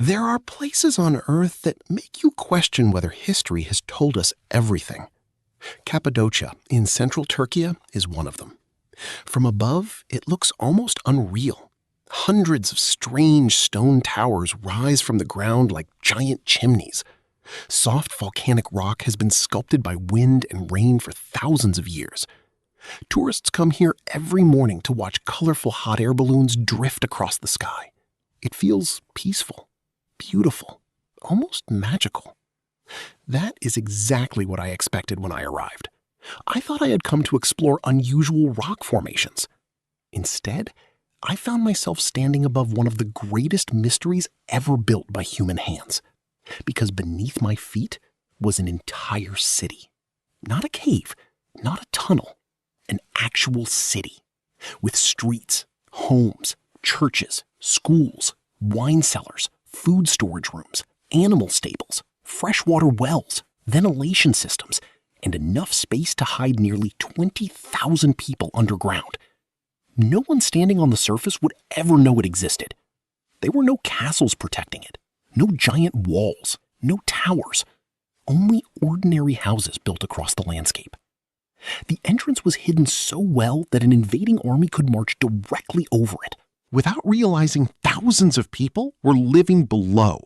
There are places on Earth that make you question whether history has told us everything. Cappadocia in central Turkey is one of them. From above, it looks almost unreal. Hundreds of strange stone towers rise from the ground like giant chimneys. Soft volcanic rock has been sculpted by wind and rain for thousands of years. Tourists come here every morning to watch colorful hot air balloons drift across the sky. It feels peaceful, beautiful, almost magical. That is exactly what I expected when I arrived. I thought I had come to explore unusual rock formations. Instead, I found myself standing above one of the greatest mysteries ever built by human hands. Because beneath my feet was an entire city. Not a cave, not a tunnel, an actual city. With streets, homes, churches, schools, wine cellars, food storage rooms, animal stables, freshwater wells, ventilation systems, and enough space to hide nearly 20,000 people underground. No one standing on the surface would ever know it existed. There were no castles protecting it, no giant walls, no towers, only ordinary houses built across the landscape. The entrance was hidden so well that an invading army could march directly over it. Without realizing, thousands of people were living below.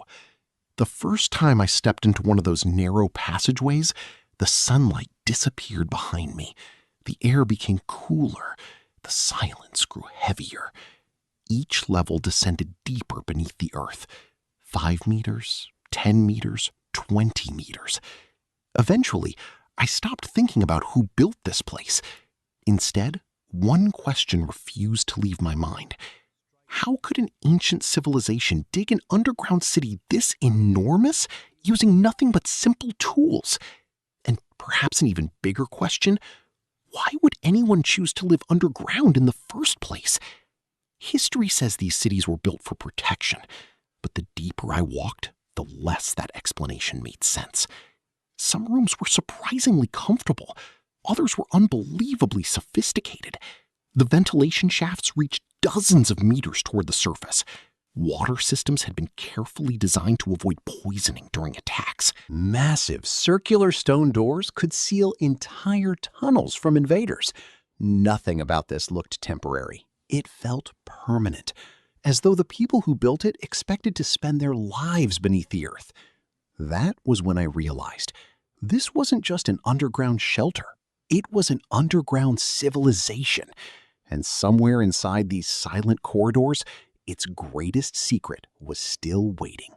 The first time I stepped into one of those narrow passageways, the sunlight disappeared behind me. The air became cooler. The silence grew heavier. Each level descended deeper beneath the earth. 5 meters, 10 meters, 20 meters. Eventually, I stopped thinking about who built this place. Instead, one question refused to leave my mind. How could an ancient civilization dig an underground city this enormous using nothing but simple tools? And perhaps an even bigger question, why would anyone choose to live underground in the first place? History says these cities were built for protection, but the deeper I walked, the less that explanation made sense. Some rooms were surprisingly comfortable. Others were unbelievably sophisticated. The ventilation shafts reached dozens of meters toward the surface. Water systems had been carefully designed to avoid poisoning during attacks. Massive circular stone doors could seal entire tunnels from invaders. Nothing about this looked temporary. It felt permanent, as though the people who built it expected to spend their lives beneath the earth. That was when I realized this wasn't just an underground shelter. It was an underground civilization. And somewhere inside these silent corridors, its greatest secret was still waiting.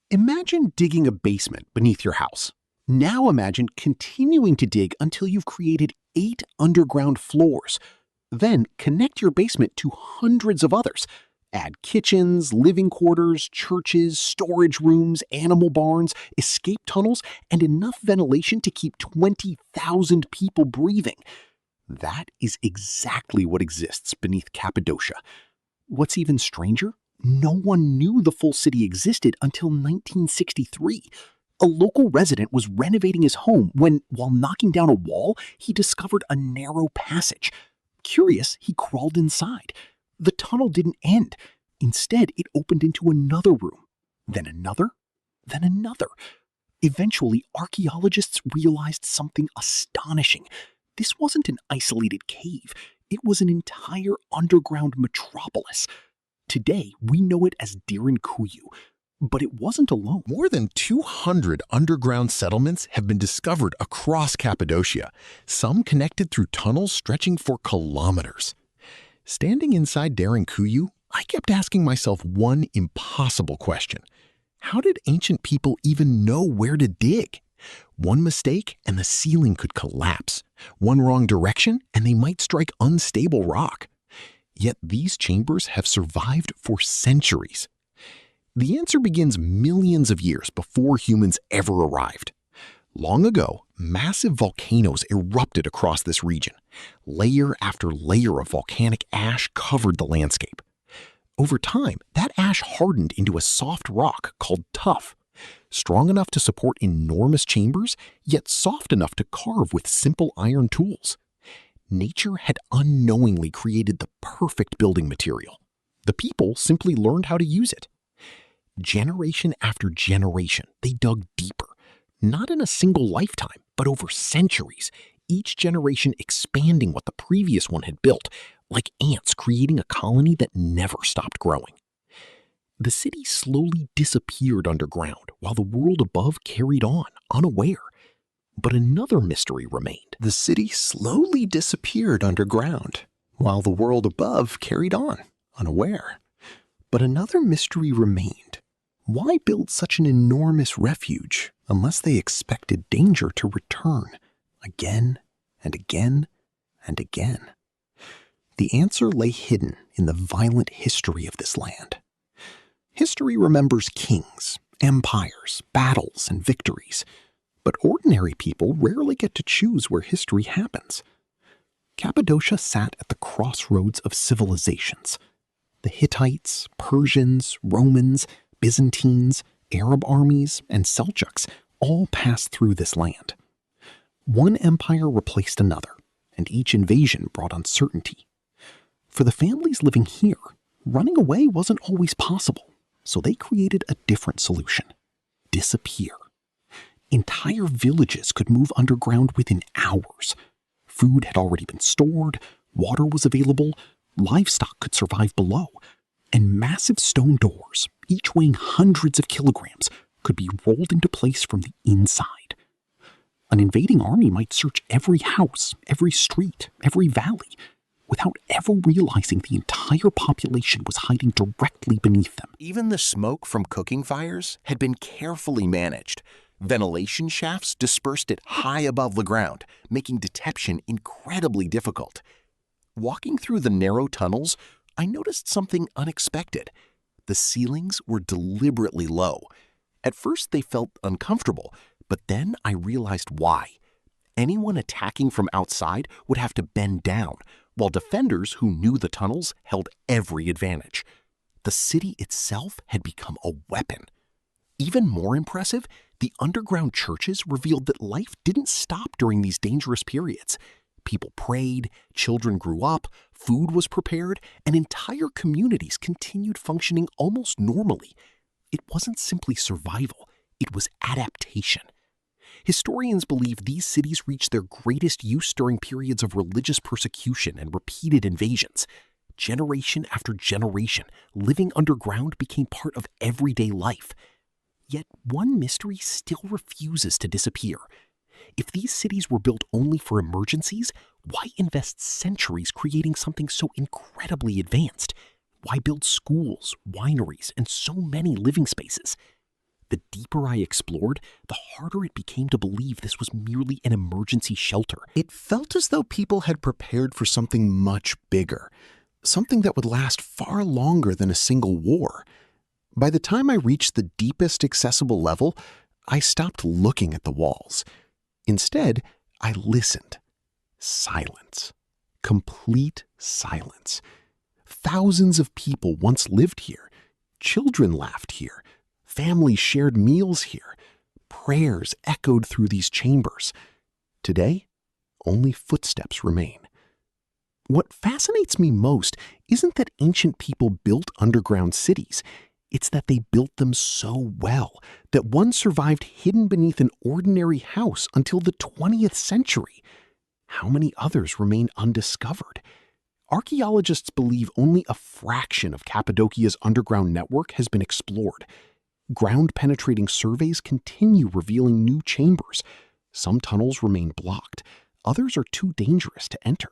Imagine digging a basement beneath your house. Now imagine continuing to dig until you've created 8 underground floors. Then connect your basement to hundreds of others. Add kitchens, living quarters, churches, storage rooms, animal barns, escape tunnels, and enough ventilation to keep 20,000 people breathing. That is exactly what exists beneath Cappadocia. What's even stranger, no one knew the full city existed until 1963. A local resident was renovating his home when, while knocking down a wall, he discovered a narrow passage. Curious, he crawled inside. The tunnel didn't end. Instead, it opened into another room, then another, then another. Eventually, archaeologists realized something astonishing. This wasn't an isolated cave. It was an entire underground metropolis. Today, we know it as Derinkuyu, but it wasn't alone. More than 200 underground settlements have been discovered across Cappadocia, some connected through tunnels stretching for kilometers. Standing inside Derinkuyu, I kept asking myself one impossible question. How did ancient people even know where to dig? One mistake and the ceiling could collapse. One wrong direction and they might strike unstable rock. Yet these chambers have survived for centuries. The answer begins millions of years before humans ever arrived. Long ago, massive volcanoes erupted across this region. Layer after layer of volcanic ash covered the landscape. Over time, that ash hardened into a soft rock called tuff, strong enough to support enormous chambers, yet soft enough to carve with simple iron tools. Nature had unknowingly created the perfect building material. The people simply learned how to use it. Generation after generation, they dug deeper. Not in a single lifetime, but over centuries, each generation expanding what the previous one had built, like ants creating a colony that never stopped growing. The city slowly disappeared underground while the world above carried on, unaware. But another mystery remained. The city slowly disappeared underground while the world above carried on, unaware. But another mystery remained. Why build such an enormous refuge unless they expected danger to return again and again and again? The answer lay hidden in the violent history of this land. History remembers kings, empires, battles, and victories, but ordinary people rarely get to choose where history happens. Cappadocia sat at the crossroads of civilizations. The Hittites, Persians, Romans, Byzantines, Arab armies, and Seljuks all passed through this land. One empire replaced another, and each invasion brought uncertainty. For the families living here, running away wasn't always possible, so they created a different solution: disappear. Entire villages could move underground within hours. Food had already been stored, water was available, livestock could survive below, and massive stone doors, each weighing hundreds of kilograms, could be rolled into place from the inside. An invading army might search every house, every street, every valley, without ever realizing the entire population was hiding directly beneath them. Even the smoke from cooking fires had been carefully managed. Ventilation shafts dispersed it high above the ground, making detection incredibly difficult. Walking through the narrow tunnels, I noticed something unexpected. The ceilings were deliberately low. At first they felt uncomfortable, but then I realized why. Anyone attacking from outside would have to bend down, while defenders who knew the tunnels held every advantage. The city itself had become a weapon. Even more impressive, the underground churches revealed that life didn't stop during these dangerous periods. People prayed, children grew up, food was prepared, and entire communities continued functioning almost normally. It wasn't simply survival, it was adaptation. Historians believe these cities reached their greatest use during periods of religious persecution and repeated invasions. Generation after generation, living underground became part of everyday life. Yet one mystery still refuses to disappear. If these cities were built only for emergencies, why invest centuries creating something so incredibly advanced? Why build schools, wineries, and so many living spaces? The deeper I explored, the harder it became to believe this was merely an emergency shelter. It felt as though people had prepared for something much bigger, something that would last far longer than a single war. By the time I reached the deepest accessible level, I stopped looking at the walls. Instead, I listened. Silence. Complete silence. Thousands of people once lived here. Children laughed here. Families shared meals here. Prayers echoed through these chambers. Today, only footsteps remain. What fascinates me most isn't that ancient people built underground cities. It's that they built them so well that one survived hidden beneath an ordinary house until the 20th century. How many others remain undiscovered? Archaeologists believe only a fraction of Cappadocia's underground network has been explored. Ground-penetrating surveys continue revealing new chambers. Some tunnels remain blocked. Others are too dangerous to enter.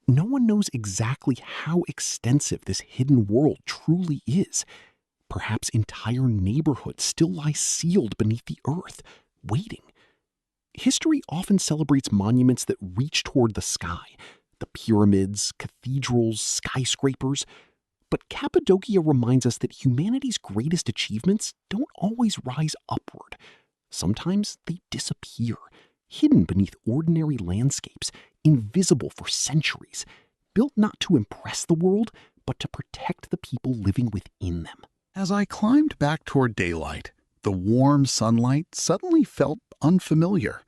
No one knows exactly how extensive this hidden world truly is. Perhaps entire neighborhoods still lie sealed beneath the earth, waiting. History often celebrates monuments that reach toward the sky, the pyramids, cathedrals, skyscrapers. But Cappadocia reminds us that humanity's greatest achievements don't always rise upward. Sometimes they disappear, hidden beneath ordinary landscapes, invisible for centuries, built not to impress the world, but to protect the people living within them. As I climbed back toward daylight, the warm sunlight suddenly felt unfamiliar.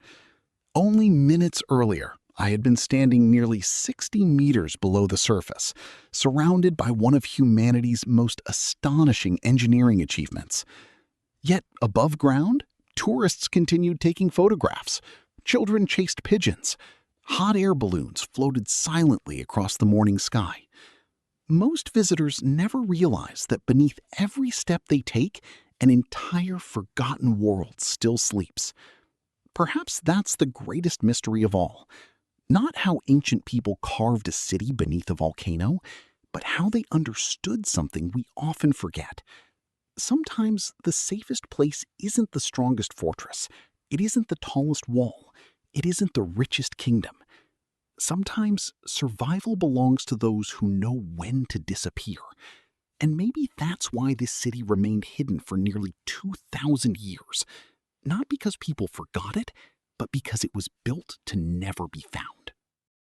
Only minutes earlier, I had been standing nearly 60 meters below the surface, surrounded by one of humanity's most astonishing engineering achievements. Yet above ground, tourists continued taking photographs. Children chased pigeons. Hot air balloons floated silently across the morning sky. Most visitors never realize that beneath every step they take, an entire forgotten world still sleeps. Perhaps that's the greatest mystery of all. Not how ancient people carved a city beneath a volcano, but how they understood something we often forget. Sometimes the safest place isn't the strongest fortress. It isn't the tallest wall. It isn't the richest kingdom. Sometimes survival belongs to those who know when to disappear. And maybe that's why this city remained hidden for nearly 2,000 years. Not because people forgot it, but because it was built to never be found.